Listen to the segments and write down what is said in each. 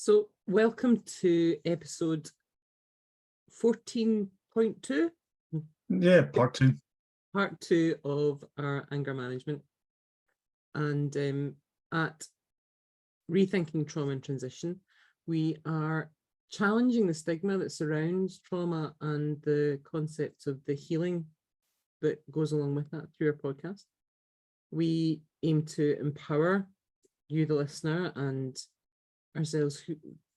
So welcome to episode 14.2. Yeah, part two. Part two of our anger management. And at Rethinking Trauma and Transition, we are challenging the stigma that surrounds trauma and the concepts of the healing that goes along with that through our podcast. We aim to empower you, the listener, and ourselves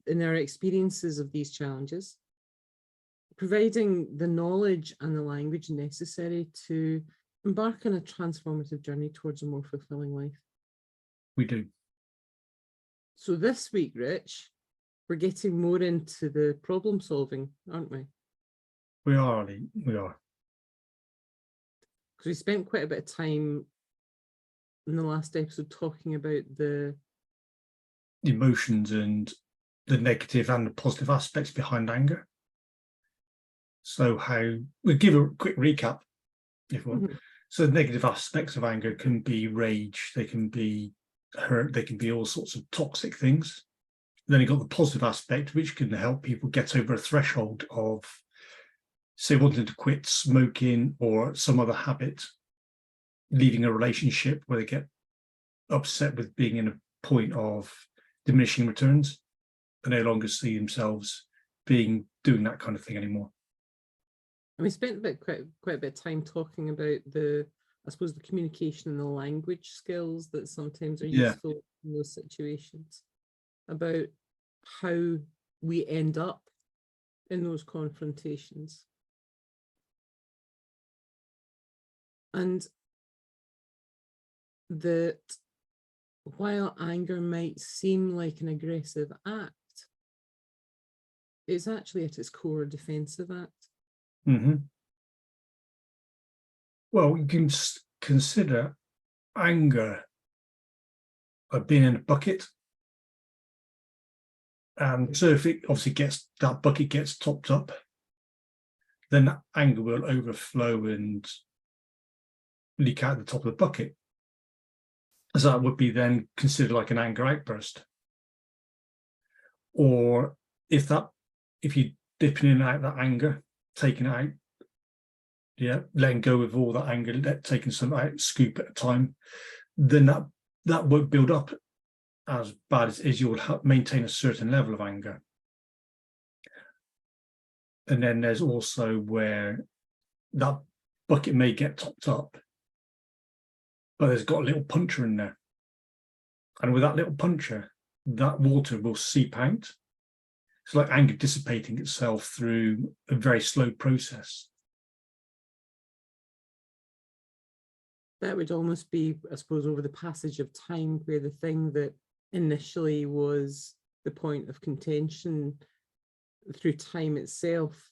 in our experiences of these challenges, providing the knowledge and the language necessary to embark on a transformative journey towards a more fulfilling life. We do. So this week, Rich, we're getting more into the problem solving, aren't we? We are, Ali. We are. Because we spent quite a bit of time in the last episode talking about the emotions and the negative and the positive aspects behind anger. So we'll give a quick recap if you want. Mm-hmm. So the negative aspects of anger can be rage, they can be hurt, they can be all sorts of toxic things. Then you've got the positive aspect, which can help people get over a threshold of, say, wanting to quit smoking or some other habit, leaving a relationship where they get upset with being in a point of diminishing returns and no longer see themselves doing that kind of thing anymore. And we spent quite a bit of time talking about the communication and the language skills that sometimes are useful in those situations, about how we end up in those confrontations. And that while anger might seem like an aggressive act, it's actually at its core a defensive act. Mm-hmm. Well, you can consider anger of being in a bucket. And so if it obviously that bucket gets topped up, then that anger will overflow and leak out the top of the bucket. So that would be then considered like an anger outburst. Or if you're dipping in and out that anger, taking it out, letting go of all that anger, taking some out, scoop at a time, then that won't build up as bad as you'll maintain a certain level of anger. And then there's also where that bucket may get topped up, but there's got a little puncher in there. And with that little puncher, that water will seep out. It's like anger dissipating itself through a very slow process. That would almost be, I suppose, over the passage of time, where the thing that initially was the point of contention through time itself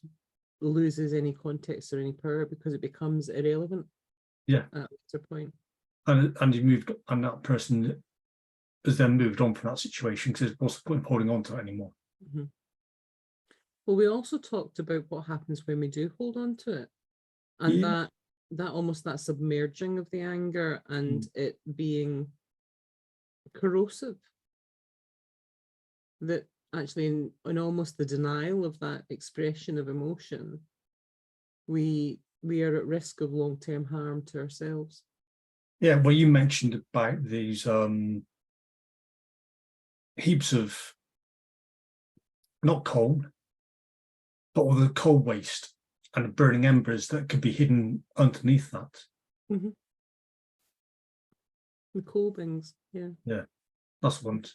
loses any context or any power because it becomes irrelevant. Yeah. At a point. And you moved, and that person has then moved on from that situation because what's the point of holding on to it anymore? Mm-hmm. Well, we also talked about what happens when we do hold on to it, and that almost that submerging of the anger and it being corrosive. That actually in almost the denial of that expression of emotion, we are at risk of long-term harm to ourselves. Yeah, well, you mentioned about these heaps of not coal, but all the coal waste and the burning embers that could be hidden underneath that. Mm-hmm. The coal bins, yeah. Yeah, that's one.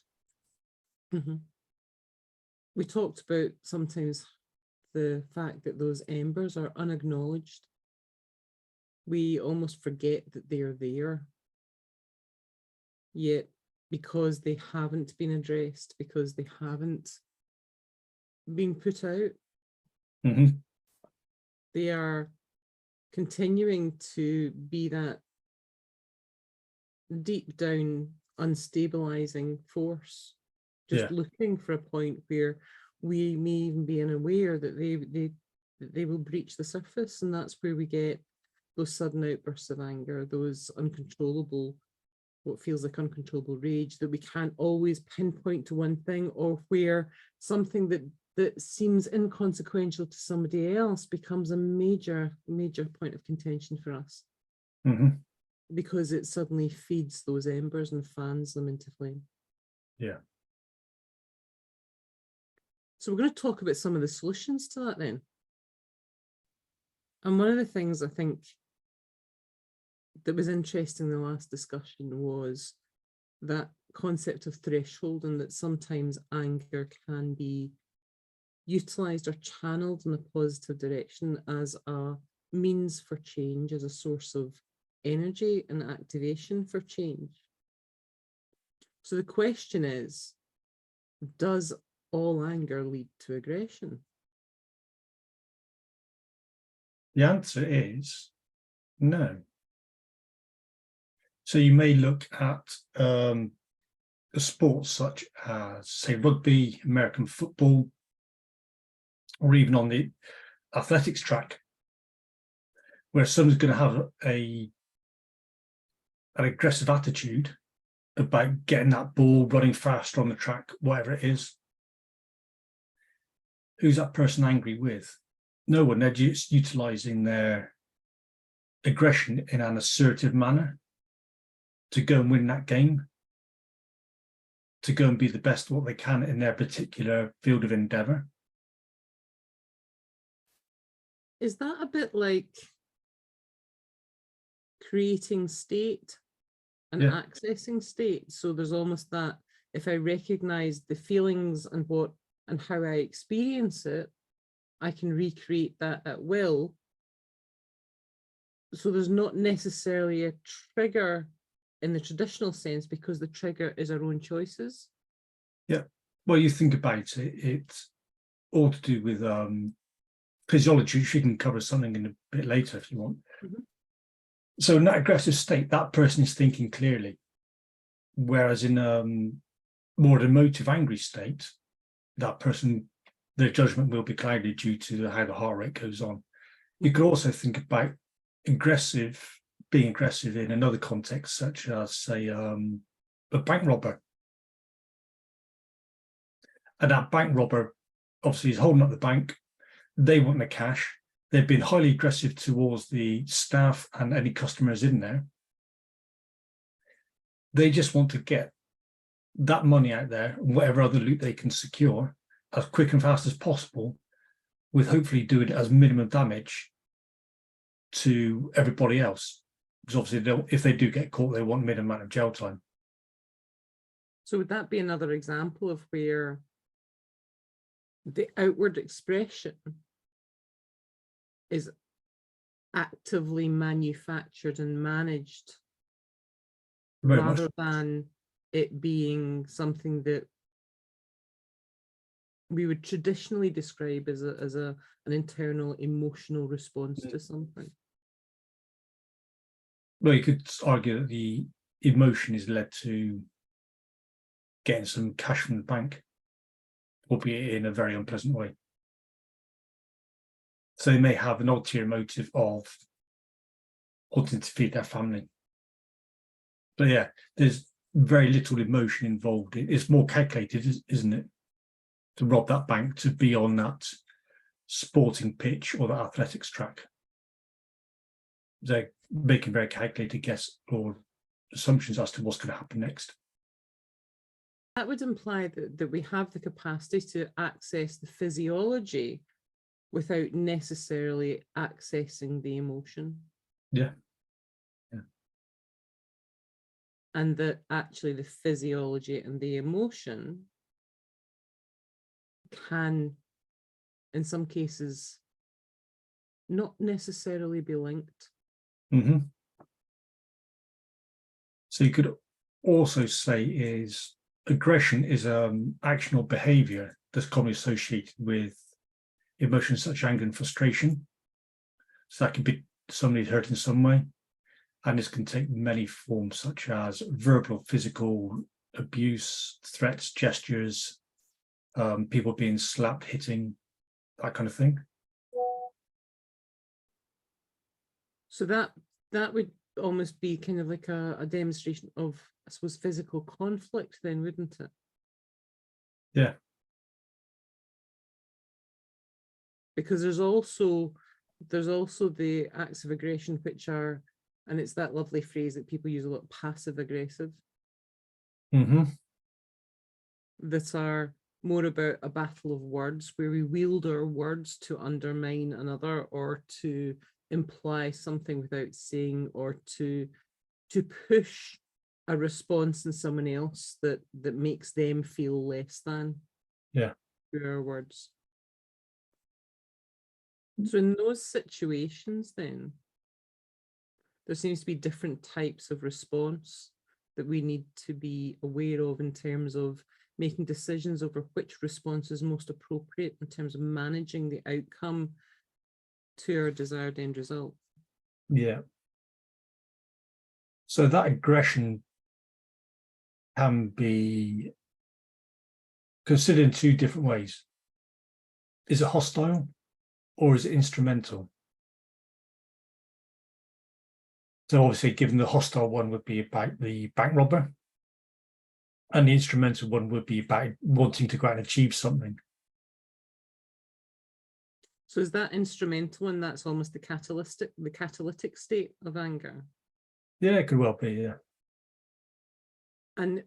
Mm-hmm. We talked about sometimes the fact that those embers are unacknowledged. We almost forget that they're there. Yet, because they haven't been addressed, because they haven't been put out, mm-hmm. they are continuing to be that deep down unstabilizing force, just looking for a point where we may even be unaware that they will breach the surface, and that's where we get those sudden outbursts of anger, those uncontrollable what feels like uncontrollable rage, that we can't always pinpoint to one thing, or where something that seems inconsequential to somebody else becomes a major point of contention for us. Because it suddenly feeds those embers and fans them into flame. Yeah. So we're going to talk about some of the solutions to that then. And one of the things I think that was interesting in the last discussion was that concept of threshold, and that sometimes anger can be utilized or channeled in a positive direction as a means for change, as a source of energy and activation for change. So the question is, does all anger lead to aggression? The answer is no. So you may look at a sport such as, say, rugby, American football, or even on the athletics track, where someone's going to have an aggressive attitude about getting that ball, running faster on the track, whatever it is. Who's that person angry with? No one. They're just utilising their aggression in an assertive manner to go and win that game, to go and be the best what they can in their particular field of endeavour. Is that a bit like creating state and accessing state? So there's almost that, if I recognise the feelings and how I experience it, I can recreate that at will. So there's not necessarily a trigger in the traditional sense, because the trigger is our own choices. Yeah. Well, you think about it, it's all to do with physiology. She can cover something in a bit later if you want. So in that aggressive state, that person is thinking clearly. Whereas in more emotive, angry state, that person, their judgment will be clouded due to how the heart rate goes on. You could also think about being aggressive in another context, such as, say, a bank robber. And that bank robber obviously is holding up the bank. They want the cash. They've been highly aggressive towards the staff and any customers in there. They just want to get that money out there, and whatever other loot they can secure, as quick and fast as possible, with hopefully doing as minimum damage to everybody else. Because obviously, if they do get caught, they want minimum amount of jail time. So would that be another example of where the outward expression is actively manufactured and managed, rather than it being something that we would traditionally describe as an internal emotional response to something? Well, you could argue that the emotion is led to getting some cash from the bank, albeit in a very unpleasant way. So they may have an ulterior motive of wanting to feed their family. But yeah, there's very little emotion involved. It's more calculated, isn't it, to rob that bank, to be on that sporting pitch or that athletics track. They're making very calculated guess or assumptions as to what's going to happen next. That would imply that we have the capacity to access the physiology without necessarily accessing the emotion. Yeah. And that actually the physiology and the emotion can, in some cases, not necessarily be linked. So you could also say is aggression is action or behaviour that's commonly associated with emotions such as anger and frustration. So that could be somebody's hurt in some way. And this can take many forms, such as verbal, physical abuse, threats, gestures, people being slapped, hitting, that kind of thing. So that would almost be kind of like a demonstration of, I suppose, physical conflict then, wouldn't it? Yeah. Because there's also the acts of aggression, which are, and it's that lovely phrase that people use a lot, passive aggressive, that are more about a battle of words, where we wield our words to undermine another, or to imply something without saying, or to push a response in someone else that makes them feel less than. Yeah. Through our words. So in those situations, then there seems to be different types of response that we need to be aware of in terms of making decisions over which response is most appropriate in terms of managing the outcome to our desired end result. Yeah. So that aggression can be considered in two different ways. Is it hostile or is it instrumental? So obviously, given the hostile one would be about the bank robber, and the instrumental one would be about wanting to go out and achieve something. So is that instrumental, and that's almost the catalytic state of anger? Yeah, it could well be, yeah. And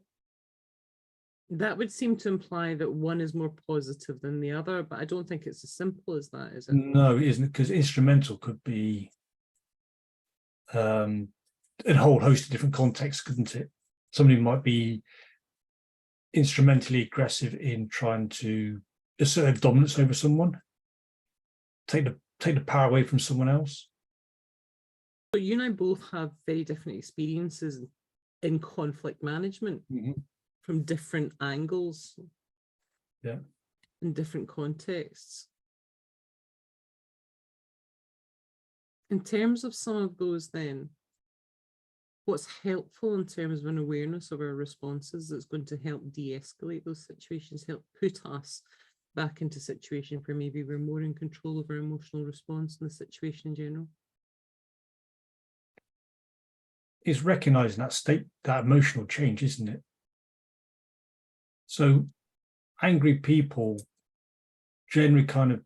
that would seem to imply that one is more positive than the other, but I don't think it's as simple as that, is it? No, it isn't, because instrumental could be in a whole host of different contexts, couldn't it? Somebody might be instrumentally aggressive in trying to assert dominance over someone, take the power away from someone else. So you and I both have very different experiences in conflict management from different angles, yeah, in different contexts. In terms of some of those, then, what's helpful in terms of an awareness of our responses that's going to help de-escalate those situations, help put us back into a situation where maybe we're more in control of our emotional response in the situation in general? It's recognizing that state, that emotional change, isn't it? So angry people generally kind of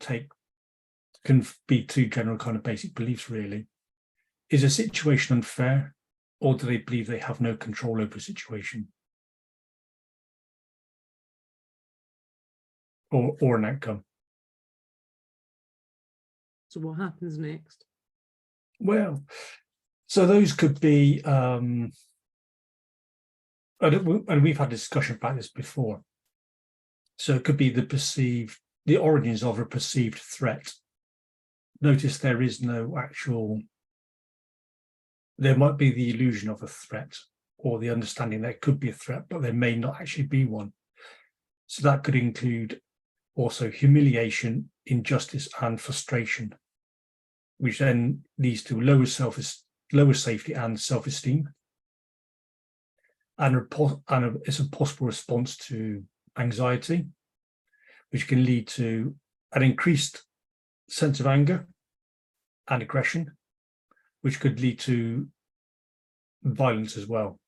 can be two general kind of basic beliefs, really. Is a situation unfair, or do they believe they have no control over a situation or an outcome? So what happens next? Well, so those could be, and we've had a discussion about this before. So it could be the origins of a perceived threat. Notice there is no actual, there might be the illusion of a threat, or the understanding there could be a threat, but there may not actually be one. So that could include also humiliation, injustice, and frustration, which then leads to lower safety and self-esteem. And it's a possible response to anxiety, which can lead to an increased sense of anger and aggression, which could lead to violence as well.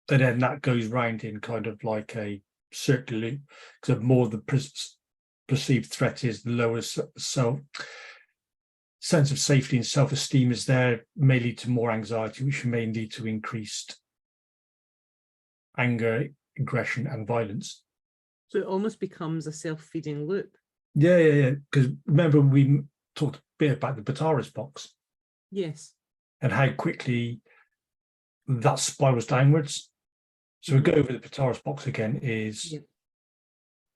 And then that goes round in kind of like a circular loop, because the more the perceived threat is, the lower sense of safety and self-esteem is there, may lead to more anxiety, which may lead to increased anger, aggression, and violence. So it almost becomes a self-feeding loop. Yeah. Because remember, we talked a bit about the Betaris Box. Yes. And how quickly that spirals downwards. So we go over the Betaris Box again, is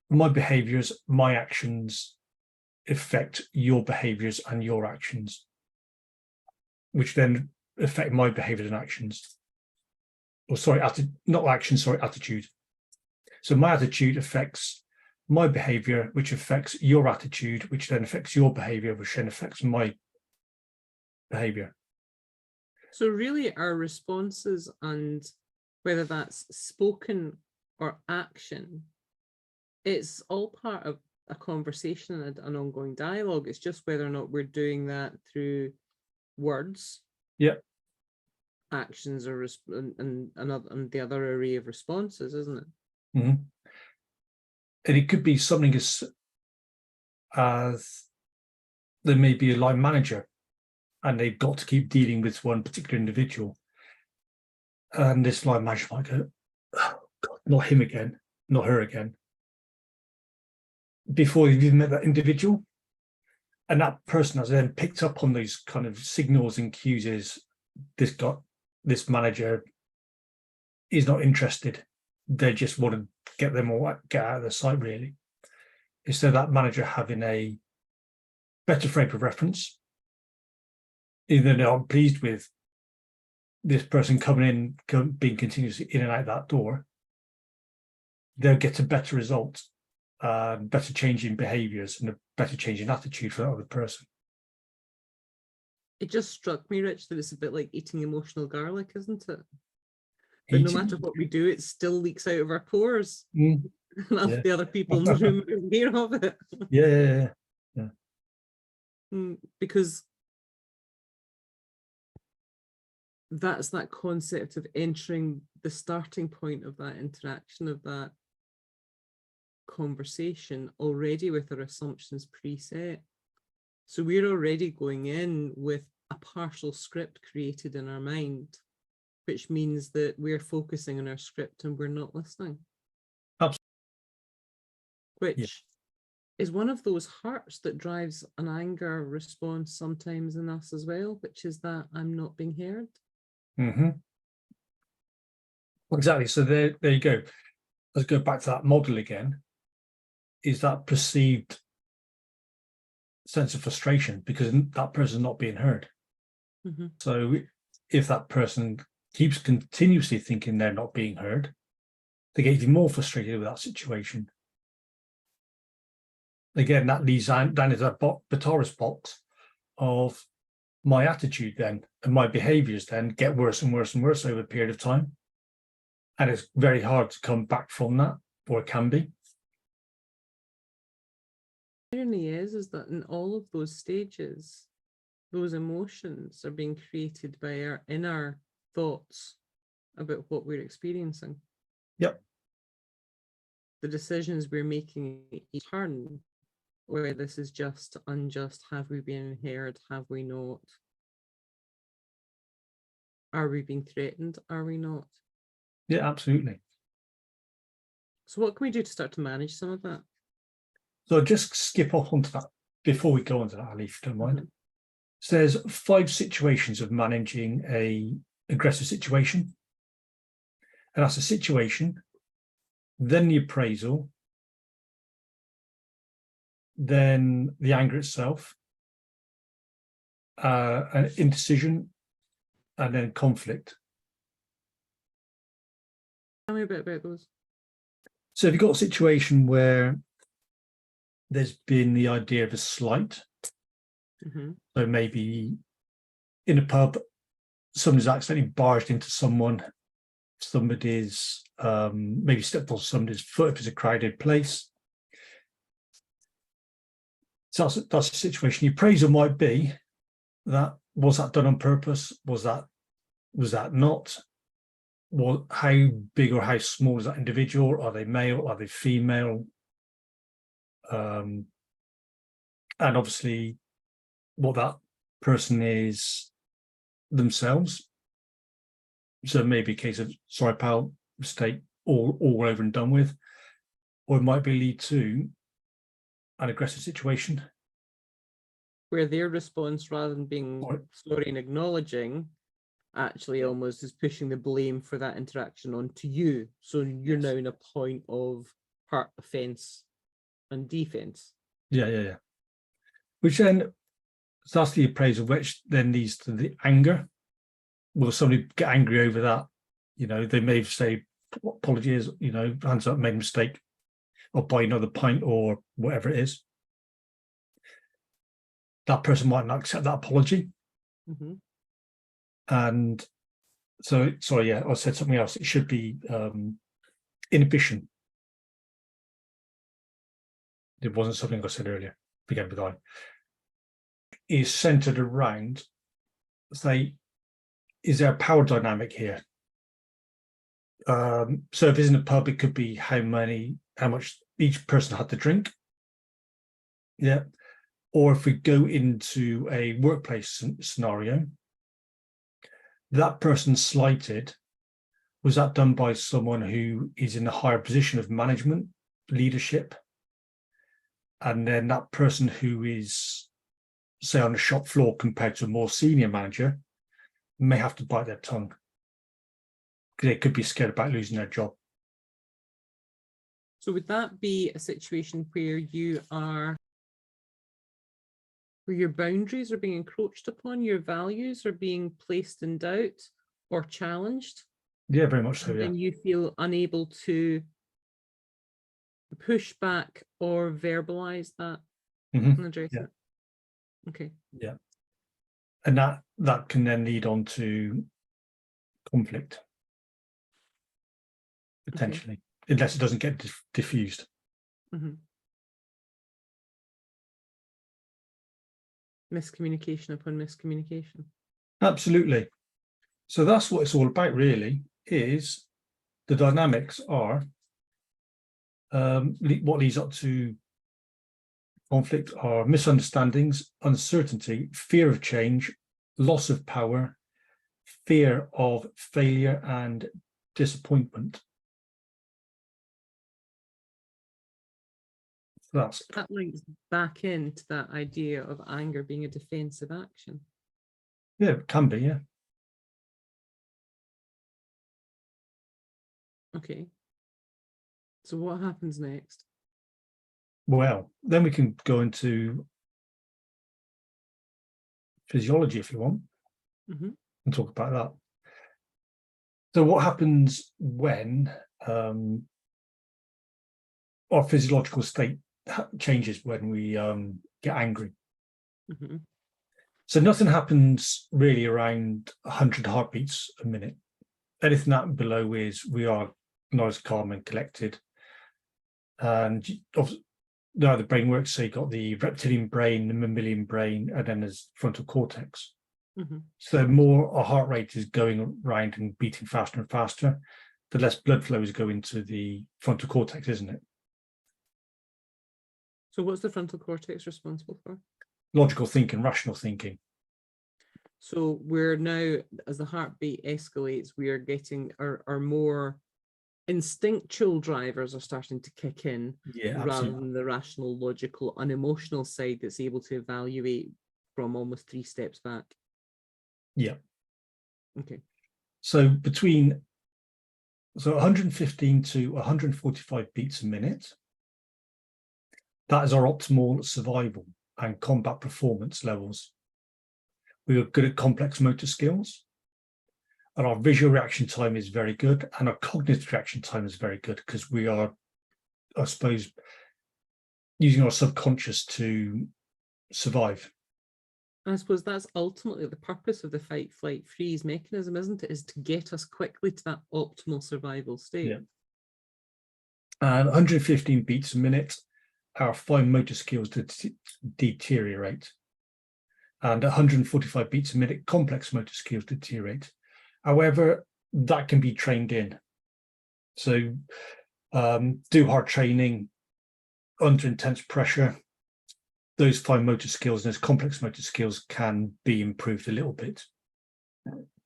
my behaviours, my actions affect your behaviours and your actions, which then affect my behaviours and actions. Or sorry, not actions, sorry, attitude. So my attitude affects my behaviour, which affects your attitude, which then affects your behaviour, which then affects my behaviour. So really our responses, and whether that's spoken or action, it's all part of a conversation and an ongoing dialogue. It's just whether or not we're doing that through words actions or and the other array of responses, isn't it? Mm-hmm. And it could be something as there may be a line manager and they've got to keep dealing with one particular individual. And this line manager might go, oh, God, not him again, not her again, before you've even met that individual. And that person has then picked up on these kind of signals and cues is this manager is not interested. They just want to get out of the site, really. Instead of that manager having a better frame of reference, either they're not pleased with this person coming in, being continuously in and out that door, they'll get a better result, better change in behaviours and a better change in attitude for that other person. It just struck me, Rich, that it's a bit like eating emotional garlic, isn't it? But no matter what we do, it still leaks out of our pores. Mm. And the other people in the room are aware of it. Yeah. Because that's that concept of entering the starting point of that interaction, of that conversation already with our assumptions preset. So we're already going in with a partial script created in our mind, which means that we're focusing on our script and we're not listening. Absolutely. Which is one of those hurts that drives an anger response sometimes in us as well, which is that I'm not being heard. Mm-hmm. Exactly. So there you go. Let's go back to that model again. Is that perceived sense of frustration because that person is not being heard? Mm-hmm. So if that person keeps continuously thinking they're not being heard, they get even more frustrated with that situation. Again, that leads down into that Betaris box of my attitude then and my behaviours then get worse and worse and worse over a period of time. And it's very hard to come back from that, or it can be. The irony is that in all of those stages, those emotions are being created by our inner thoughts about what we're experiencing. Yep. The decisions we're making each turn, whether this is just, unjust, have we been heard, have we not? Are we being threatened? Are we not? Yeah, absolutely. So what can we do to start to manage some of that? So I'll just skip off onto that before we go on to that, Ali, if you don't mind. Mm-hmm. So there's 5 situations of managing a aggressive situation. And that's a situation, then the appraisal, then the anger itself, an indecision, and then conflict. Tell me a bit about those. So if you've got a situation where there's been the idea of a slight, Mm-hmm. so maybe in a pub, somebody's accidentally barged into someone, somebody's maybe stepped on somebody's foot if it's a crowded place. So that's a situation. Your appraisal might be that, was that done on purpose? Was that not? Well, how big or how small is that individual? Are they male? Are they female? And obviously what that person is themselves. So maybe a case of, sorry pal, mistake, all over and done with. Or it might be lead to an aggressive situation where their response, rather than being sorry and acknowledging, actually almost is pushing the blame for that interaction onto you. So you're now in a point of hurt, offence and defence. Yeah. Which then, so that's the appraisal, which then leads to the anger. Will somebody get angry over that? You know, they may say, apologies, you know, hands up, made a mistake, or buy another pint or whatever it is. That person might not accept that apology. Mm-hmm. And so, sorry, yeah, I said something else. It should be inhibition. It wasn't something I said earlier, began with I. Is centered around, say, is there a power dynamic here? So if it's in a pub, it could be how much each person had to drink. Yeah. Or if we go into a workplace scenario, that person slighted, was that done by someone who is in a higher position of management, leadership? And then that person who is, say, on the shop floor compared to a more senior manager may have to bite their tongue because they could be scared about losing their job. So would that be a situation where where your boundaries are being encroached upon, your values are being placed in doubt or challenged? Yeah, very much so, yeah. And you feel unable to push back or verbalize that and address it? Okay. Yeah. And that can then lead on to conflict, potentially, unless it doesn't get diffused. Miscommunication upon miscommunication. Absolutely. So that's what it's all about, really, is the dynamics are what leads up to conflict are misunderstandings, uncertainty, fear of change, loss of power, fear of failure, and disappointment. That links back into that idea of anger being a defensive action. Yeah, it can be, yeah. Okay. So what happens next? Well, then we can go into physiology if you want, and talk about that. So what happens when our physiological state changes when we get angry? So nothing happens really around 100 heartbeats a minute. Anything that below is we are nice, calm and collected. And now the brain works, so you've got the reptilian brain, the mammalian brain, and then there's frontal cortex. So the more our heart rate is going around and beating faster and faster, the less blood flow is going to the frontal cortex, isn't it? So what's the frontal cortex responsible for? Logical thinking, rational thinking. So we're now, as the heartbeat escalates, we are getting our more instinctual drivers are starting to kick in, rather than the rational, logical, unemotional side that's able to evaluate from almost 3 steps back. Yeah. Okay. So 115 to 145 beats a minute, that is our optimal survival and combat performance levels. We are good at complex motor skills, and our visual reaction time is very good, and our cognitive reaction time is very good because we are, I suppose, using our subconscious to survive. I suppose that's ultimately the purpose of the fight, flight, freeze mechanism, isn't it? Is to get us quickly to that optimal survival state. Yeah. And 115 beats a minute, our fine motor skills deteriorate. And 145 beats a minute, complex motor skills deteriorate. However, that can be trained in. So do hard training under intense pressure. Those fine motor skills and those complex motor skills can be improved a little bit,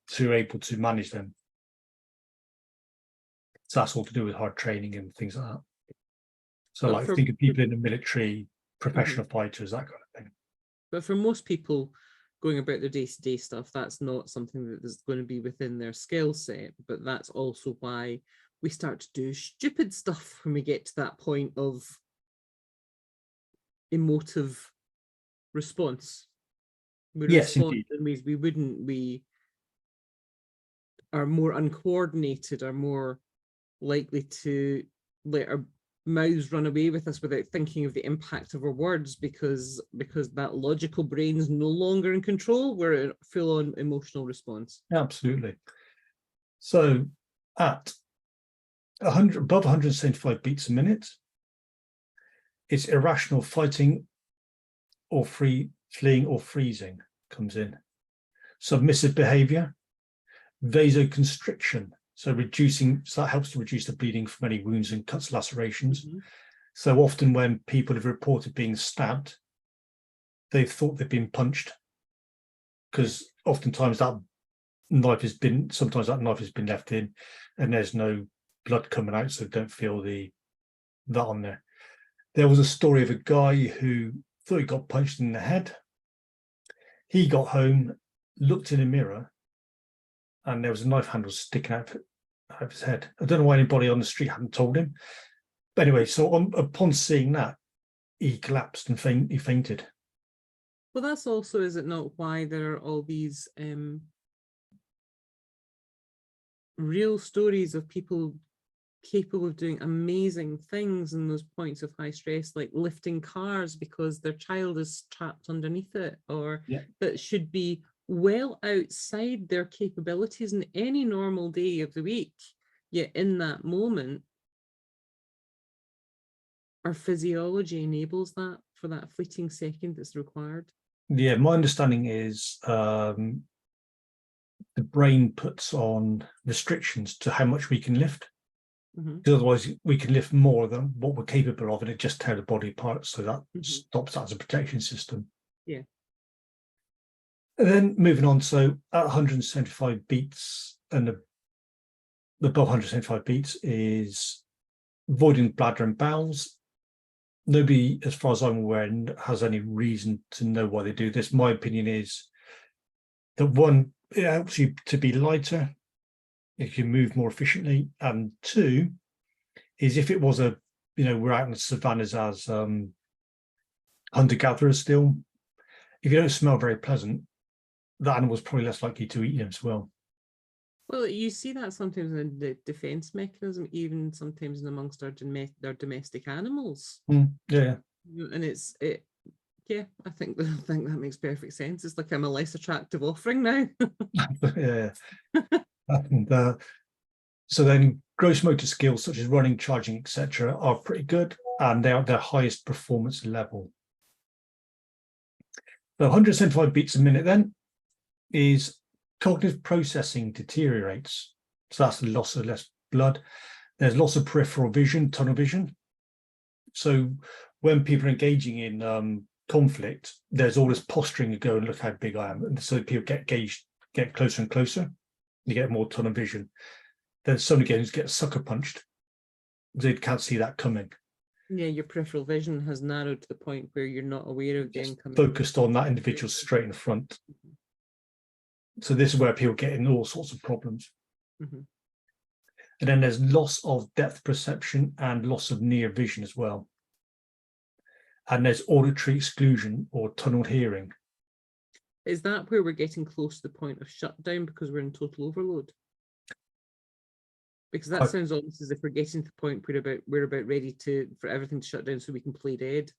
so you're able to manage them. So that's all to do with hard training and things like that. So like think of people in the military, professional fighters, that kind of thing. But for most people going about their day-to-day stuff, that's not something that is going to be within their skill set. But that's also why we start to do stupid stuff when we get to that point of emotive response. We respond in ways we wouldn't. We are more uncoordinated, are more likely to let our mouths run away with us without thinking of the impact of our words, because that logical brain is no longer in control. We're in full-on emotional response. Absolutely. So at above 175 beats a minute, it's irrational fighting or fleeing or freezing comes in. Submissive behavior, vasoconstriction. So that helps to reduce the bleeding from any wounds and cuts, lacerations. Mhm. So often when people have reported being stabbed, they've thought they've been punched, because oftentimes sometimes that knife has been left in and there's no blood coming out, so don't feel that on there. There was a story of a guy who thought he got punched in the head. He got home, looked in a mirror, and there was a knife handle sticking out of his head. I don't know why anybody on the street hadn't told him. But anyway, so upon seeing that, he collapsed and he fainted. Well, that's also, is it not, why there are all these real stories of people capable of doing amazing things in those points of high stress, like lifting cars because their child is trapped underneath it, or that should be well outside their capabilities in any normal day of the week, yet in that moment our physiology enables that for that fleeting second that's required. Yeah, my understanding is the brain puts on restrictions to how much we can lift. Because otherwise we can lift more than what we're capable of, and it just tear the body apart. So that stops that as a protection system. Yeah. And then moving on, so at 175 beats and above 175 beats is voiding bladder and bowels. Nobody, as far as I'm aware, has any reason to know why they do this. My opinion is that one, it helps you to be lighter, if you move more efficiently, and two is if it was we're out in the savannas as hunter-gatherers still, if you don't smell very pleasant, the animal's probably less likely to eat you as well. Well, you see that sometimes in the defense mechanism, even sometimes in amongst our domestic animals. Yeah. And yeah, I think that makes perfect sense. It's like I'm a less attractive offering now. Yeah. And so then gross motor skills such as running, charging, etc. are pretty good, and they're at their highest performance level. So 175 beats a minute then is cognitive processing deteriorates. So that's the loss of less blood. There's loss of peripheral vision, tunnel vision. So when people are engaging in conflict, there's all this posturing to go and look how big I am. And so people get closer and closer. You get more tunnel vision. Then some games get sucker punched. They can't see that coming. Yeah, your peripheral vision has narrowed to the point where you're not aware of the incoming. Focused on that individual straight in front. So this is where people get in all sorts of problems. And then there's loss of depth perception and loss of near vision as well. And there's auditory exclusion or tunnel hearing. Is that where we're getting close to the point of shutdown because we're in total overload? Because that sounds almost as if we're getting to the point where we're about ready for everything to shut down so we can play dead.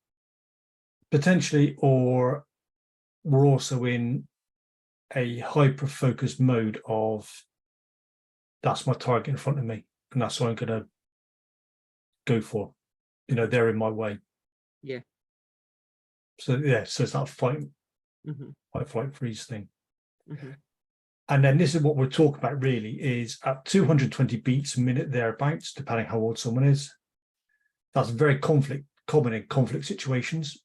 Potentially, or we're also in a hyper-focused mode of that's my target in front of me, and that's what I'm going to go for. They're in my way. Yeah. So it's that fight, flight, freeze thing. And then this is what we're talking about really, is at 220 beats a minute thereabouts, depending how old someone is. That's very common in conflict situations.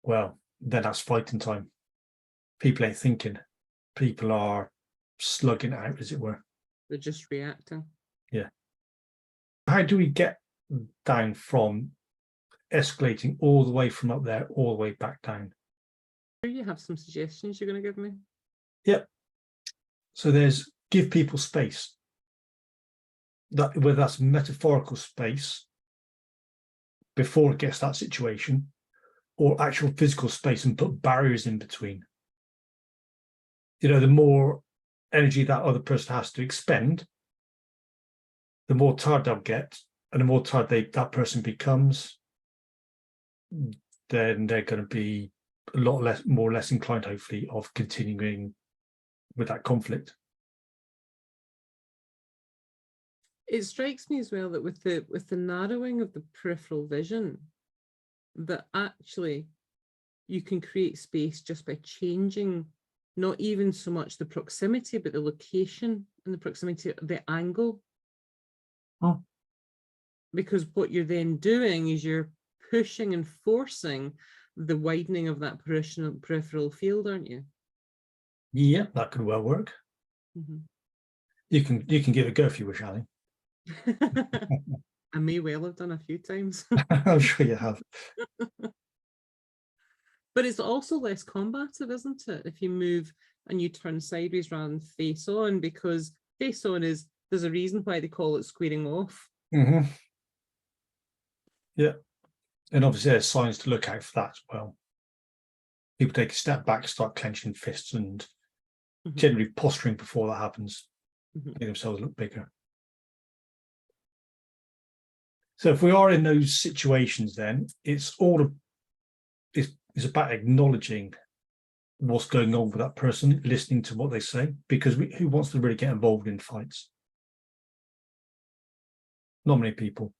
Well, then that's fighting time. People ain't thinking. People are slugging out, as it were. They're just reacting. Yeah. How do we get down from escalating all the way from up there, all the way back down? You have some suggestions you're going to give me? Yep. So there's give people space. Whether that's metaphorical space before it gets to that situation, or actual physical space, and put barriers in between. The more energy that other person has to expend, the more tired they'll get, and the more tired that person becomes, then they're going to be a lot less inclined, hopefully, of continuing with that conflict. It strikes me as well that with the narrowing of the peripheral vision, that actually you can create space just by changing not even so much the proximity, but the location and the proximity, the angle. Oh. Because what you're then doing is you're pushing and forcing the widening of that peripheral field, aren't you? Yeah, that could well work. Mm-hmm. You can give it a go if you wish, Ali. I may well have done a few times. I'm sure you have. But it's also less combative, isn't it? If you move and you turn sideways rather than face on, because face on there's a reason why they call it squaring off. Mm-hmm. Yeah. And obviously there's signs to look out for that as well. People take a step back, start clenching fists, and generally posturing before that happens, make themselves look bigger. So if we are in those situations, then it's about acknowledging what's going on with that person, listening to what they say, because who wants to really get involved in fights? Not many people.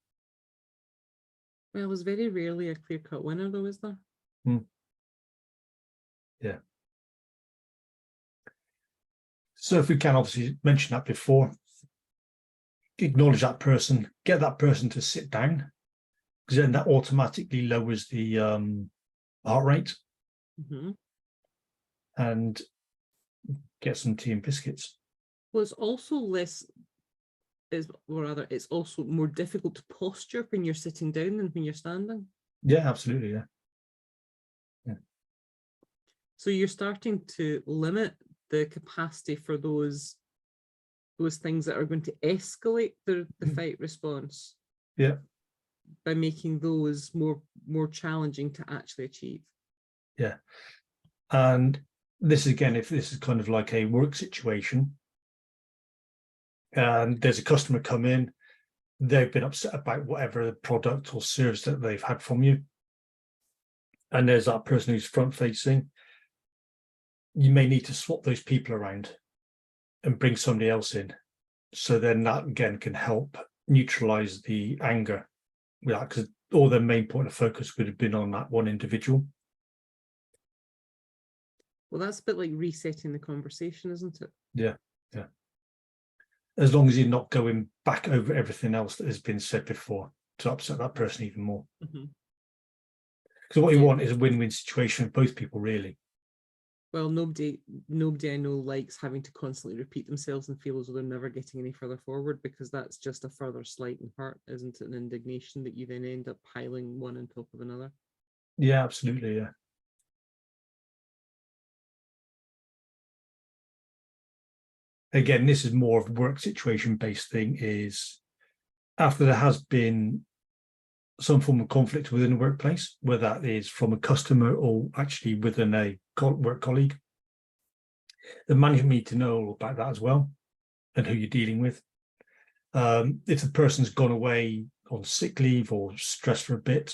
Well, there's very rarely a clear-cut winner, though, is there? Yeah. So if we can obviously mention that before, acknowledge that person, get that person to sit down, because then that automatically lowers the heart rate, and get some tea and biscuits. Well, it's also it's also more difficult to posture when you're sitting down than when you're standing. Yeah, absolutely. Yeah. So you're starting to limit the capacity for those things that are going to escalate the fight response. Yeah. By making those more challenging to actually achieve. Yeah. And this again, if this is kind of like a work situation, and there's a customer come in, they've been upset about whatever product or service that they've had from you, and there's that person who's front facing, you may need to swap those people around and bring somebody else in. So then that again can help neutralize the anger, because all their main point of focus would have been on that one individual. Well, that's a bit like resetting the conversation, isn't it? Yeah. As long as you're not going back over everything else that has been said before to upset that person even more. Because what you want is a win-win situation with both people, really. Well, nobody I know likes having to constantly repeat themselves and feel as though they're never getting any further forward, because that's just a further slight and hurt, isn't it? An indignation that you then end up piling one on top of another. Yeah, absolutely. Yeah. Again, this is more of a work situation based thing, is after there has been some form of conflict within the workplace, whether that is from a customer or actually within a work colleague, the management need to know all about that as well, and who you're dealing with. If the person's gone away on sick leave or stressed for a bit,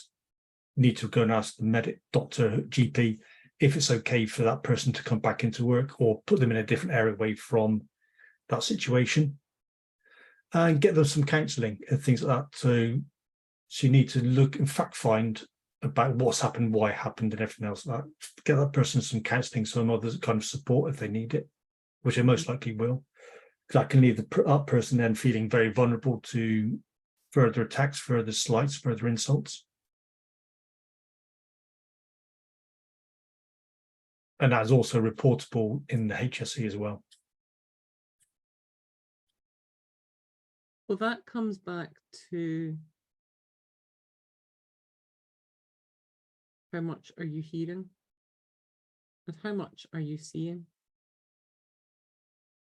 need to go and ask the medic, doctor, GP, if it's okay for that person to come back into work, or put them in a different area away from that situation, and get them some counselling and things like that. So you need to look and fact find about what's happened, why it happened, and everything else. Get that person some counselling, some other kind of support if they need it, which they most likely will. Because that can leave that person then feeling very vulnerable to further attacks, further slights, further insults. And that's also reportable in the HSE as well. Well, that comes back to how much are you hearing and how much are you seeing?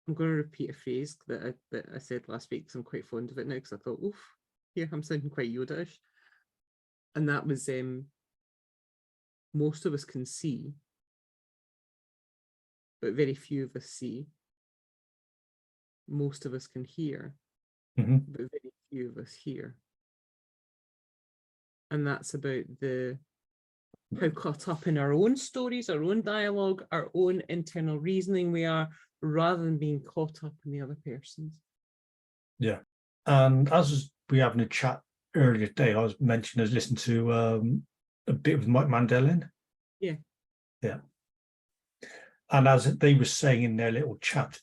I'm going to repeat a phrase that I said last week because I'm quite fond of it now, because I thought, oof, here I'm sounding quite Yoda-ish. And that was most of us can see, but very few of us see. Most of us can hear, but very few of us hear. And that's about how caught up in our own stories, our own dialogue, our own internal reasoning we are, rather than being caught up in the other person's. Yeah. And as we having a chat earlier today, I was mentioning I was listening to a bit with Mike Mandel in. Yeah. Yeah. And as they were saying in their little chat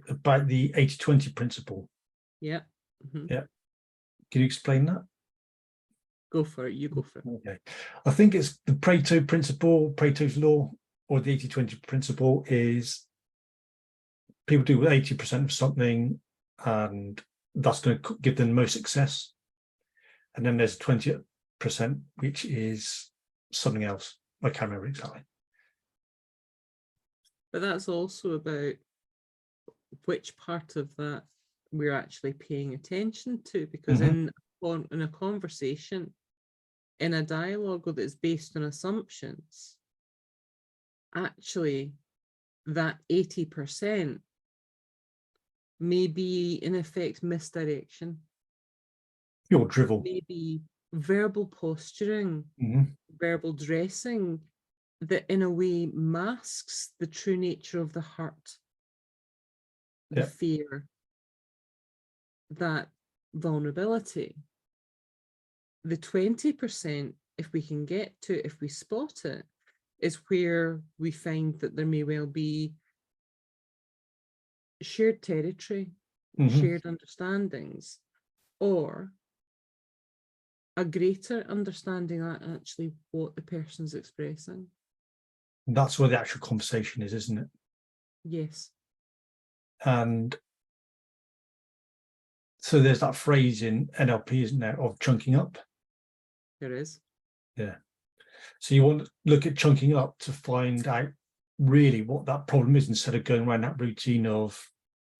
about the 80-20 principle. Yeah. Mm-hmm. Yeah. Can you explain that? Go for it. You go for it. Okay. I think it's the Pareto principle, Pareto's law, or the 80-20 principle is people do 80% of something and that's going to give them the most success. And then there's 20%, which is something else. I can't remember exactly. But that's also about which part of that we're actually paying attention to, because in a conversation, in a dialogue that's based on assumptions, actually that 80% may be in effect misdirection. Pure drivel. Maybe verbal posturing, verbal dressing that in a way masks the true nature of the hurt, the fear, that vulnerability. The 20%, if we can get to it, if we spot it, is where we find that there may well be shared territory, shared understandings, or a greater understanding of actually what the person's expressing. That's where the actual conversation is, isn't it? Yes. And so there's that phrase in NLP, isn't there, of chunking up? There is. Yeah. So you want to look at chunking up to find out really what that problem is, instead of going around that routine of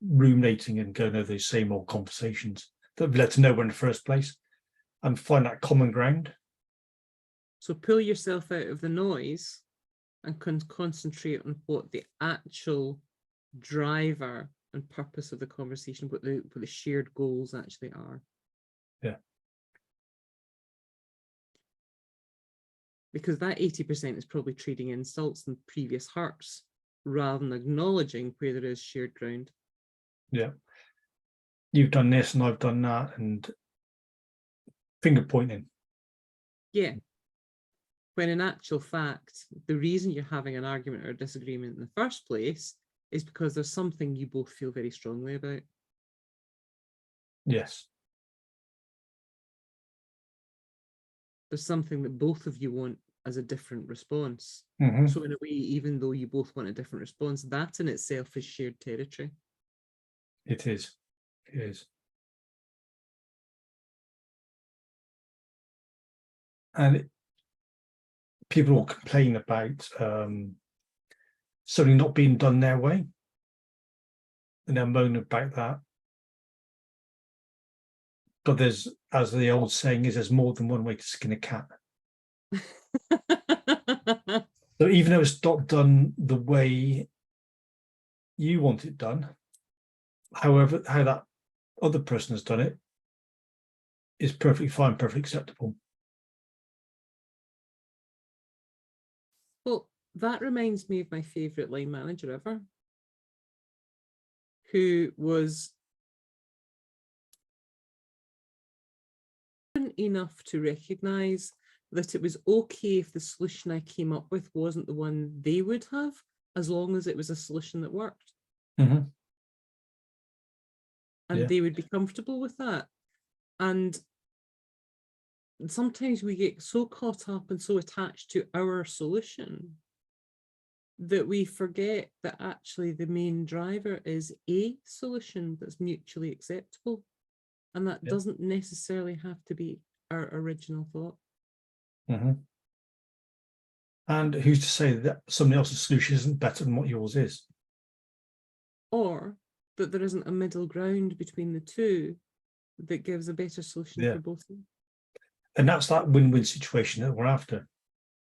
ruminating and going over those same old conversations that led to nowhere in the first place, and find that common ground. So pull yourself out of the noise and concentrate on what the actual driver and purpose of the conversation, what the shared goals actually are. Yeah. Because that 80% is probably trading insults and previous hurts rather than acknowledging where there is shared ground. Yeah. You've done this and I've done that, and finger pointing. Yeah. When in actual fact, the reason you're having an argument or a disagreement in the first place is because there's something you both feel very strongly about. Yes. There's something that both of you want as a different response. So in a way, even though you both want a different response, that in itself is shared territory. It is. It is. And people will complain about something not being done their way, and they'll moan about that. But there's, as the old saying is, there's more than one way to skin a cat. So even though it's not done the way you want it done, however, how that other person has done it is perfectly fine, perfectly acceptable. Well, that reminds me of my favourite line manager ever, who was enough to recognise that it was okay if the solution I came up with wasn't the one they would have, as long as it was a solution that worked. And they would be comfortable with that. And sometimes we get so caught up and so attached to our solution that we forget that actually the main driver is a solution that's mutually acceptable. And that doesn't necessarily have to be our original thought. And who's to say that somebody else's solution isn't better than what yours is? Or that there isn't a middle ground between the two that gives a better solution for both of them. And that's that win-win situation that we're after.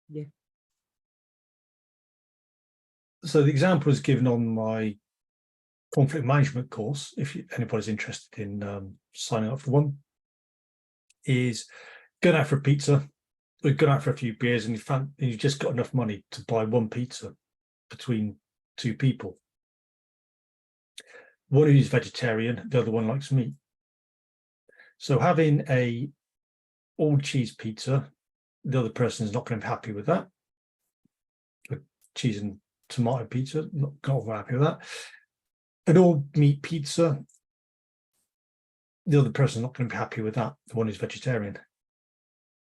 Yeah. So the example is given on my conflict management course, if anybody's interested in signing up for one, is going out for a pizza, or going out for a few beers, and you've just got enough money to buy one pizza between two people. One of you is vegetarian, the other one likes meat. So having a all cheese pizza, the other person is not going to be happy with that. The cheese and tomato pizza, not very happy with that. An all meat pizza, the other person's not going to be happy with that, the one who's vegetarian.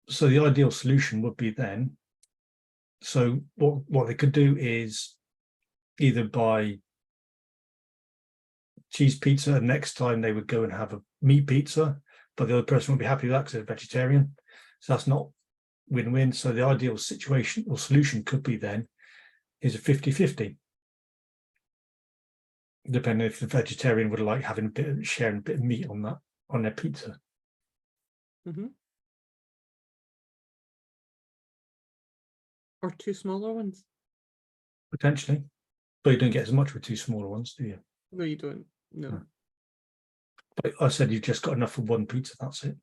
So the ideal solution would be then, so what they could do is either buy cheese pizza, and next time they would go and have a meat pizza, but the other person would be happy with that because they're vegetarian. So that's not win-win. So the ideal situation or solution could be then is a 50-50. Depending if the vegetarian would like having sharing a bit of meat on their pizza. Mm-hmm. Or two smaller ones. Potentially. But you don't get as much with two smaller ones, do you? No, you don't. No. But I said you've just got enough for one pizza, that's it.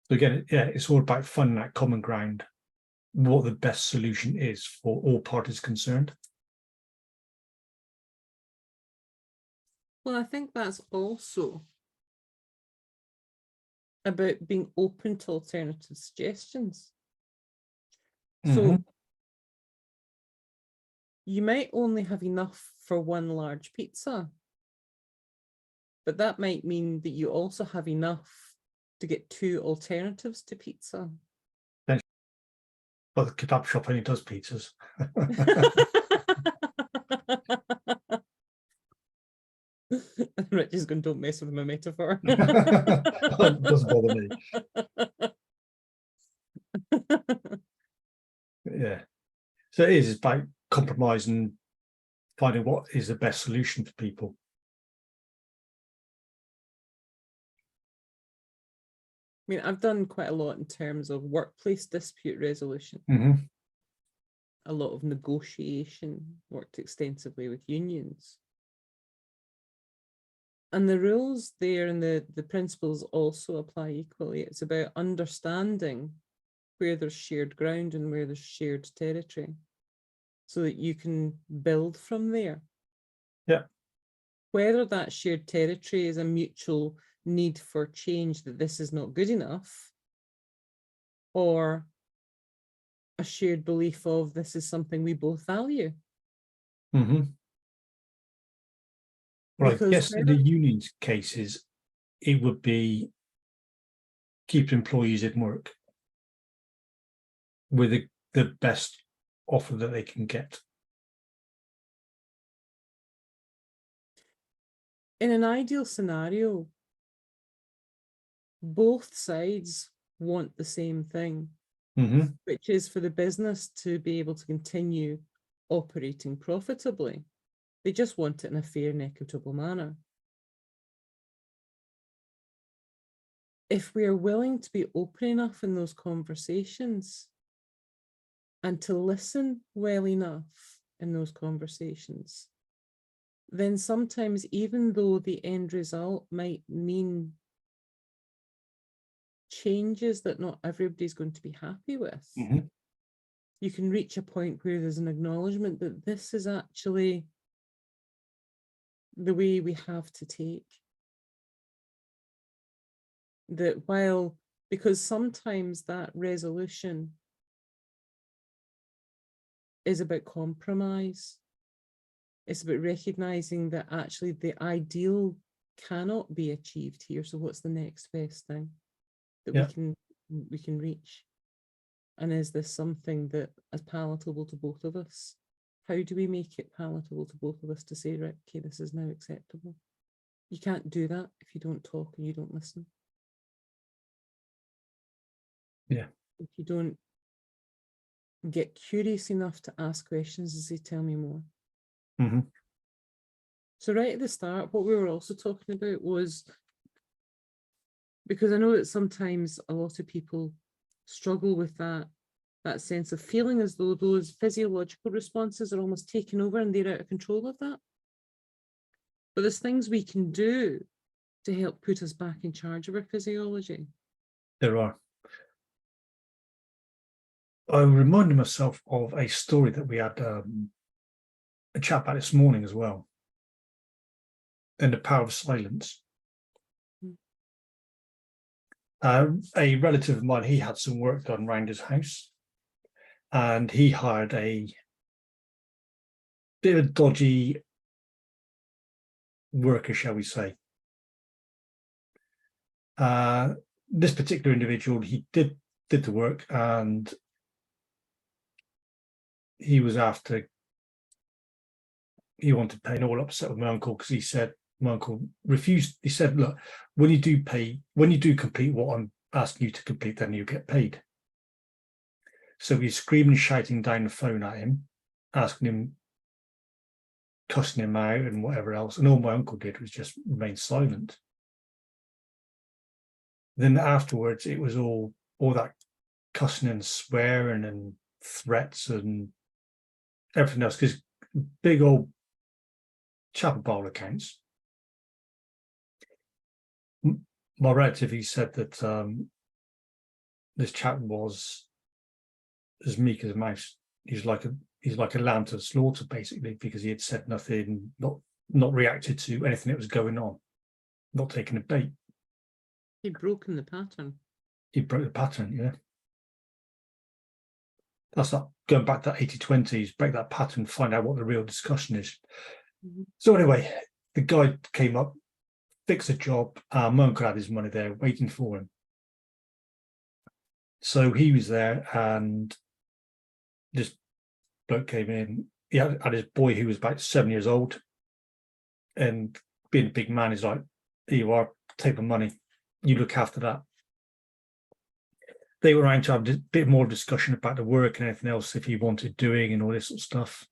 So again, yeah, it's all about finding that common ground, what the best solution is for all parties concerned. Well, I think that's also about being open to alternative suggestions. So you might only have enough for one large pizza, but that might mean that you also have enough to get two alternatives to pizza. But the kebab shop only does pizzas. Rich is going, don't mess with my metaphor. It doesn't bother me. Yeah. So it is about compromising, finding what is the best solution for people. I mean, I've done quite a lot in terms of workplace dispute resolution. A lot of negotiation, worked extensively with unions. And the rules there and the principles also apply equally. It's about understanding where there's shared ground and where there's shared territory, so that you can build from there. Yeah. Whether that shared territory is a mutual need for change, that this is not good enough, or a shared belief of this is something we both value. Well, Because I guess in the union's cases, it would be keep employees in work with the best offer that they can get. In an ideal scenario, both sides want the same thing, which is for the business to be able to continue operating profitably. They just want it in a fair and equitable manner. If we are willing to be open enough in those conversations and to listen well enough in those conversations, then sometimes, even though the end result might mean changes that not everybody's going to be happy with, you can reach a point where there's an acknowledgement that this is actually the way we have to take. That because sometimes that resolution is about compromise. It's about recognizing that actually the ideal cannot be achieved here. So what's the next best thing that we can reach? And is this something that is palatable to both of us? How do we make it palatable to both of us to say, right, okay, this is now acceptable? You can't do that if you don't talk and you don't listen. Yeah. If you don't get curious enough to ask questions and say, tell me more. So right at the start, what we were also talking about was, because I know that sometimes a lot of people struggle with that sense of feeling as though those physiological responses are almost taken over and they're out of control of that. But there's things we can do to help put us back in charge of our physiology. There are. I reminded myself of a story that we had a chat about this morning as well, and the power of silence. A relative of mine, he had some work done around his house, and he hired a bit of a dodgy worker, shall we say. This particular individual, he did the work, and he was after, he wanted to pay, and all upset with my uncle because he said, my uncle refused. He said, look, when you do complete what I'm asking you to complete, then you get paid. So he's screaming and shouting down the phone at him, asking him, cussing him out and whatever else. And all my uncle did was just remain silent. Then afterwards, it was all that cussing and swearing and threats and everything else, because big old chapel bowl accounts. My relative, he said that this chap was as meek as a mouse. He's like a lamb to the slaughter, basically, because he had said nothing, not reacted to anything that was going on, not taking a bait. He'd broken the pattern. He broke the pattern, yeah. That's not going back to that 80-20s, break that pattern, find out what the real discussion is. Mm-hmm. So anyway, the guy came up, fixed the job. My uncle had his money there waiting for him. So he was there, and this bloke came in. He had his boy who was about 7 years old, and being a big man, he's like, here you are, take the money, you look after that. They were around to have a bit more discussion about the work and anything else if he wanted doing and all this sort of stuff.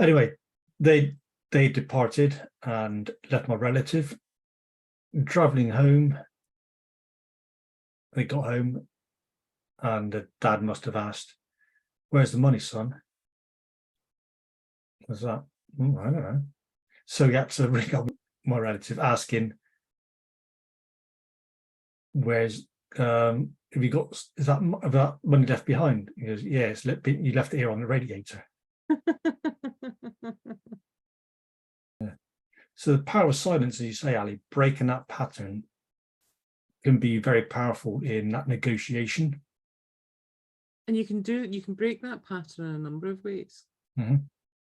Anyway, they departed and left my relative. Traveling home, they got home, and the dad must have asked, where's the money, son? Was that? I don't know. So he had to ring up my relative, asking, where's have you got, is that money left behind? He goes, yeah, you left it here on the radiator. Yeah. So the power of silence, as you say, Ali, breaking that pattern can be very powerful in that negotiation. And you can break that pattern in a number of ways. Mm-hmm.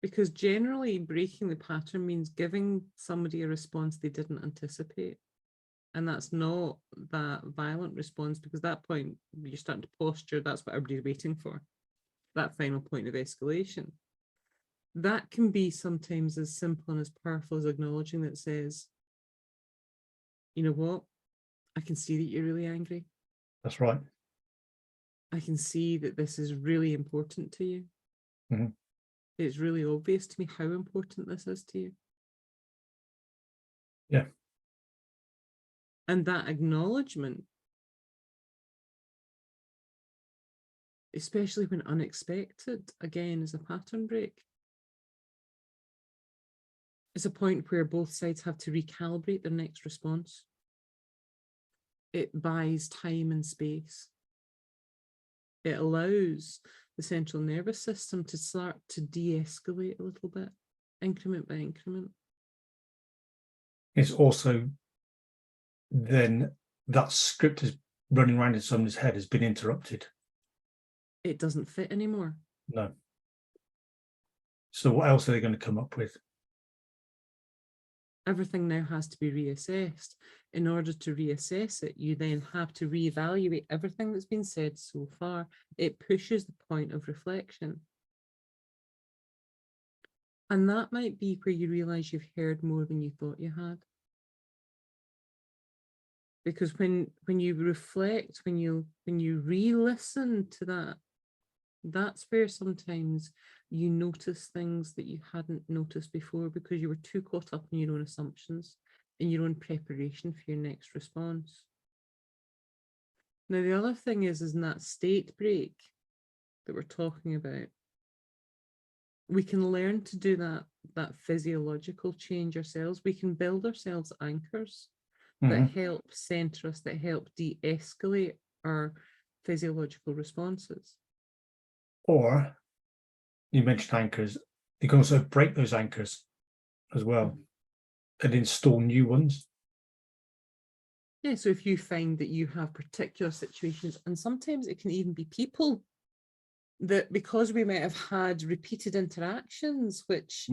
Because generally breaking the pattern means giving somebody a response they didn't anticipate. And that's not that violent response, because at that point you're starting to posture, that's what everybody's waiting for, that final point of escalation. That can be sometimes as simple and as powerful as acknowledging that says, you know what, I can see that you're really angry. That's right. I can see that this is really important to you. Mm-hmm. It's really obvious to me how important this is to you. Yeah. And that acknowledgement, especially when unexpected, again, is a pattern break. It's a point where both sides have to recalibrate their next response. It buys time and space. It allows the central nervous system to start to de-escalate a little bit, increment by increment. It's also then that script is running around in someone's head has been interrupted. It doesn't fit anymore. No. So what else are they going to come up with? Everything now has to be reassessed. In order to reassess it, you then have to reevaluate everything that's been said so far. It pushes the point of reflection. And that might be where you realize you've heard more than you thought you had. Because when you reflect, when you re-listen to that, that's where sometimes you notice things that you hadn't noticed before, because you were too caught up in your own assumptions and your own preparation for your next response. Now, the other thing is in that state break that we're talking about, we can learn to do that physiological change ourselves. We can build ourselves anchors that help center us, that help de-escalate our physiological responses. Or, you mentioned anchors, you can also break those anchors as well and install new ones. Yeah, so if you find that you have particular situations, and sometimes it can even be people that because we might have had repeated interactions which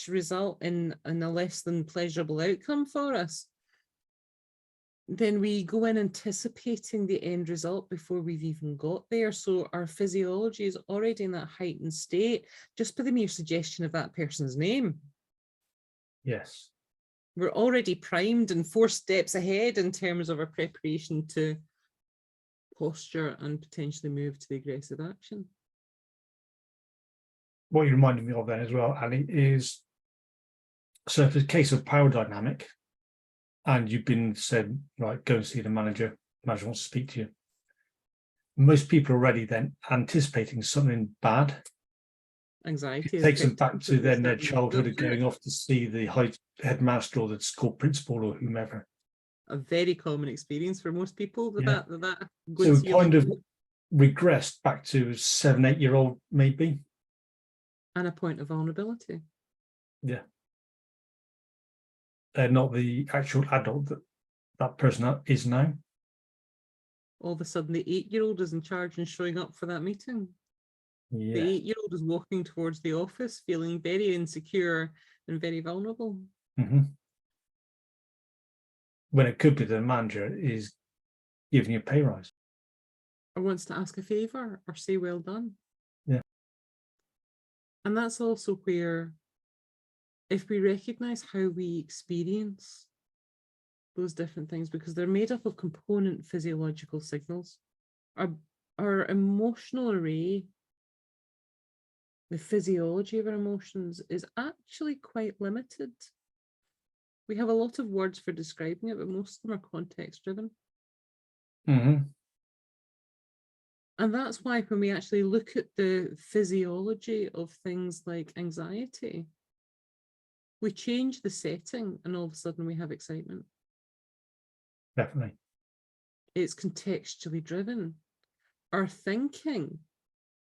result in a less than pleasurable outcome for us, then we go in anticipating the end result before we've even got there. So our physiology is already in that heightened state just by the mere suggestion of that person's name. Yes. We're already primed and 4 steps ahead in terms of our preparation to posture and potentially move to the aggressive action. What you reminded me of then as well, Ali, is, so if it's a case of power dynamic and you've been said, right, go and see the manager wants to speak to you. Most people are already then anticipating something bad. Anxiety It takes them back to then their childhood of going off to see the headmaster or the school principal or whomever. A very common experience for most people with Yeah. that. So we kind of regressed back to 7-8-year-old maybe. And a point of vulnerability. Yeah. They're not the actual adult that that person is now. All of a sudden, the 8-year-old is in charge and showing up for that meeting. Yeah. The 8-year-old is walking towards the office, feeling very insecure and very vulnerable. Mm-hmm. When it could be the manager is giving you a pay rise. Or wants to ask a favour or say well done. Yeah. And that's also where, if we recognise how we experience those different things, because they're made up of component physiological signals, our emotional array, the physiology of our emotions is actually quite limited. We have a lot of words for describing it, but most of them are context driven. Mm-hmm. And that's why when we actually look at the physiology of things like anxiety, we change the setting and all of a sudden we have excitement. Definitely. It's contextually driven. Our thinking,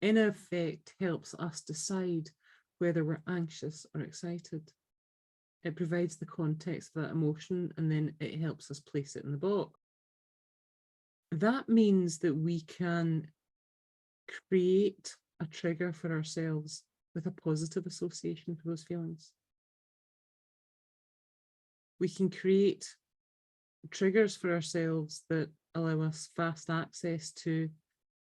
in effect, helps us decide whether we're anxious or excited. It provides the context of that emotion and then it helps us place it in the box. That means that we can create a trigger for ourselves with a positive association for those feelings. We can create triggers for ourselves that allow us fast access to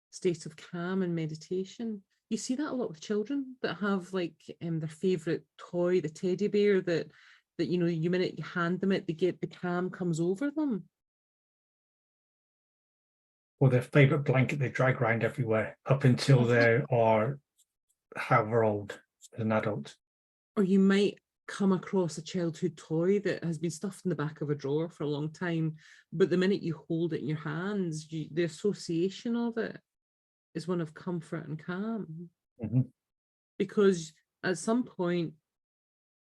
states of calm and meditation. You see that a lot with children that have like their favorite toy, the teddy bear that you know, the minute you hand them it, they get the calm comes over them. Or their favourite blanket they drag around everywhere up until they are however old as an adult. Or you might come across a childhood toy that has been stuffed in the back of a drawer for a long time, but the minute you hold it in your hands, the association of it is one of comfort and calm. Mm-hmm. Because at some point,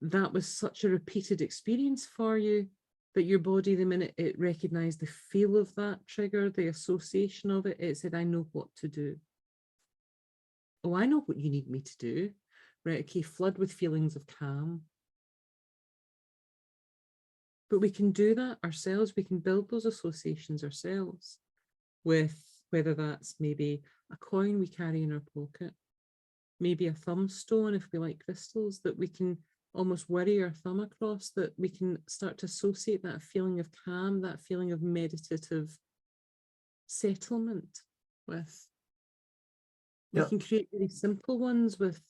that was such a repeated experience for you that your body, the minute it recognized the feel of that trigger, the association of it, it said, I know what to do. Oh, I know what you need me to do. Right, okay, flood with feelings of calm. But we can do that ourselves. We can build those associations ourselves with whether that's maybe a coin we carry in our pocket, maybe a thumb stone if we like crystals, that we can almost worry our thumb across, that we can start to associate that feeling of calm, that feeling of meditative settlement with. We can create really simple ones with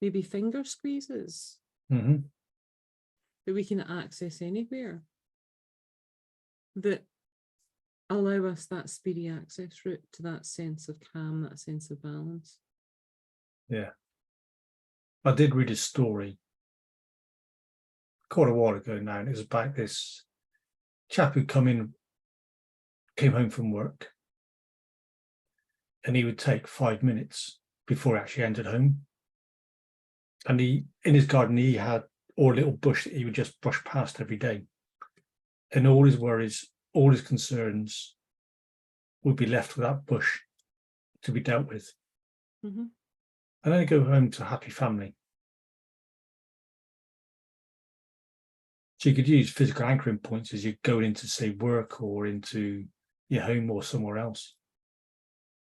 maybe finger squeezes that we can access anywhere that allow us that speedy access route to that sense of calm, that sense of balance. Yeah. I did read a story quite a while ago now, and it was about this chap who came home from work, and he would take 5 minutes before he actually entered home. And in his garden, he had a little bush that he would just brush past every day. And all his worries, all his concerns would be left with that bush to be dealt with. Mm-hmm. And then go home to a happy family. So you could use physical anchoring points as you're going into, say, work or into your home or somewhere else.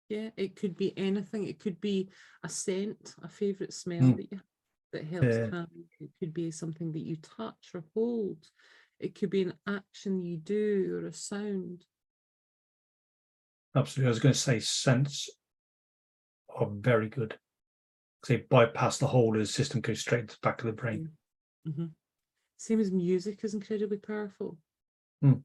Yeah, it could be anything. It could be a scent, a favorite smell Mm. that you have that helps Yeah, calm. It could be something that you touch or hold. It could be an action you do or a sound. absolutely. I was going to say scents are very good. They bypass the whole of the system, go straight to the back of the brain. Mm-hmm. Same as music is incredibly powerful. Mm.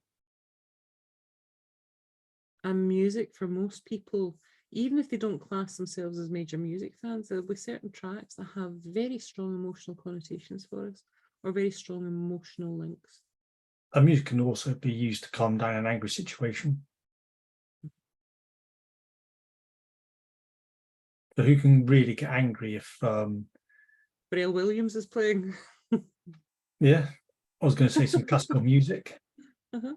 And music for most people, even if they don't class themselves as major music fans, there'll be certain tracks that have very strong emotional connotations for us or very strong emotional links. And music can also be used to calm down an angry situation. So who can really get angry if, Braille Williams is playing. yeah, I was going to say some classical music. Uh-huh.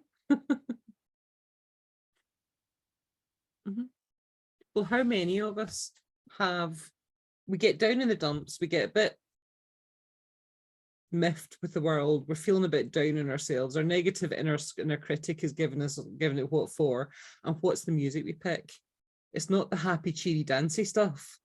Mhm. Well, how many of us we get down in the dumps, we get a bit miffed with the world, we're feeling a bit down on ourselves, our negative inner critic is giving it what for, and what's the music we pick? It's not the happy, cheery, dancey stuff.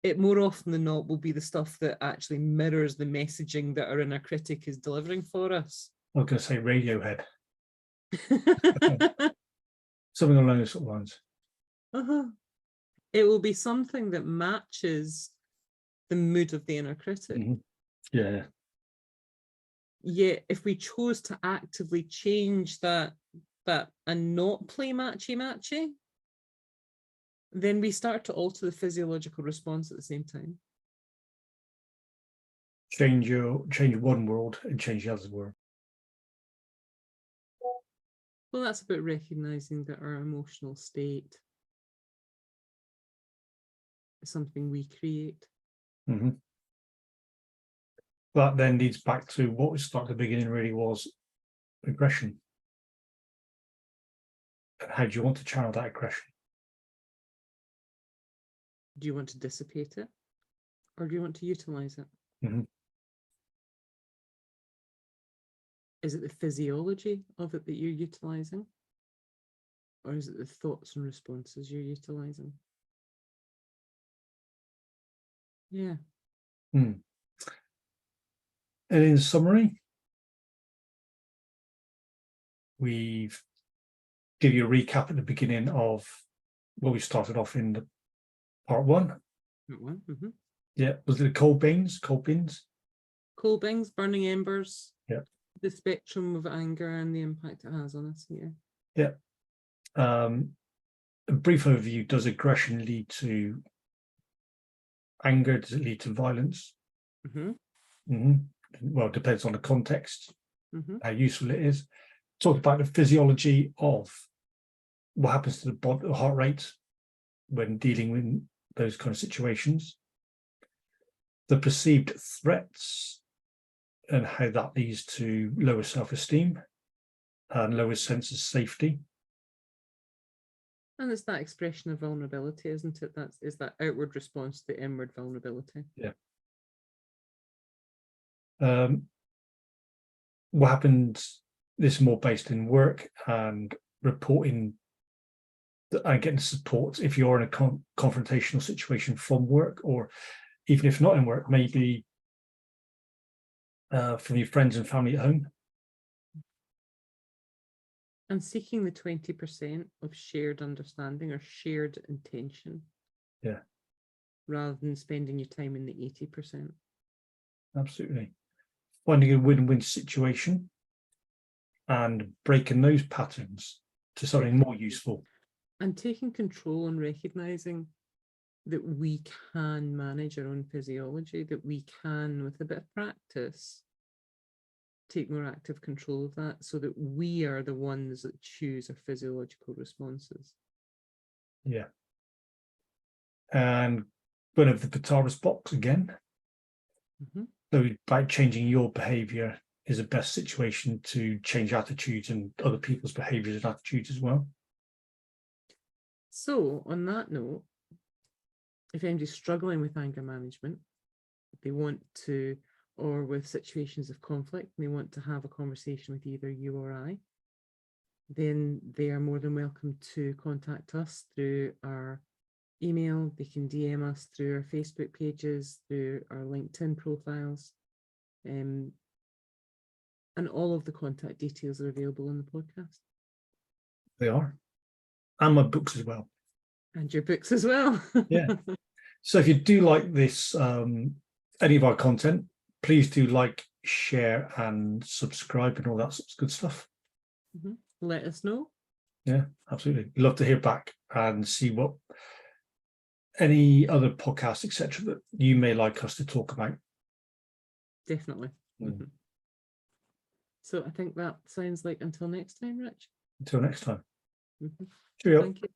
It more often than not will be the stuff that actually mirrors the messaging that our inner critic is delivering for us. I was going to say Radiohead. Something along those sort of lines. Uh-huh. It will be something that matches the mood of the inner critic. Mm-hmm. Yeah. Yet if we chose to actively change that and not play matchy, then we start to alter the physiological response at the same time. Change one world and change the other world. Well, that's about recognizing that our emotional state is something we create. Mm-hmm. That then leads back to what we started at the beginning really was aggression. And how do you want to channel that aggression? Do you want to dissipate it, or do you want to utilize it? Mm-hmm. Is it the physiology of it that you're utilizing? Or is it the thoughts and responses you're utilizing? Yeah. Mm. And in summary, we've give you a recap at the beginning of what we started off in the part one. Mm-hmm. Yeah, was it the coal bins? Coal bins, burning embers. Yeah. The spectrum of anger and the impact it has on us. Yeah. Yeah. A brief overview: does aggression lead to anger? Does it lead to violence? Mm-hmm. Mm-hmm. Well, it depends on the context, Mm-hmm. how useful it is. Talk about the physiology of what happens to the heart rate when dealing with those kind of situations. The perceived threats and how that leads to lower self-esteem and lower sense of safety. And it's that expression of vulnerability, isn't it? Is that outward response to the inward vulnerability. Yeah. What happens, this is more based in work and reporting and getting support if you're in a confrontational situation from work, or even if not in work, maybe from your friends and family at home. And seeking the 20% of shared understanding or shared intention. Yeah. Rather than spending your time in the 80%. Absolutely. Finding a win-win situation and breaking those patterns to something more useful. And taking control and recognizing that we can manage our own physiology, that we can, with a bit of practice, take more active control of that so that we are the ones that choose our physiological responses. Yeah. And going over the Betaris box again. Mm-hmm. So by changing your behaviour is the best situation to change attitudes and other people's behaviours and attitudes as well. So on that note, if anybody's struggling with anger management, they want to, or with situations of conflict, they want to have a conversation with either you or I, then they are more than welcome to contact us through our email. They can DM us through our Facebook pages, through our LinkedIn profiles. And all of the contact details are available on the podcast. They are. And my books as well. And your books as well. Yeah. So if you do like this, any of our content, please do like, share and subscribe and all that good stuff. Let us know. Yeah, absolutely. Love to hear back and see what any other podcasts, etc., that you may like us to talk about. Definitely. So I think that sounds like until next time, Rich. Until next time. Mm-hmm. Cheerio. Thank you.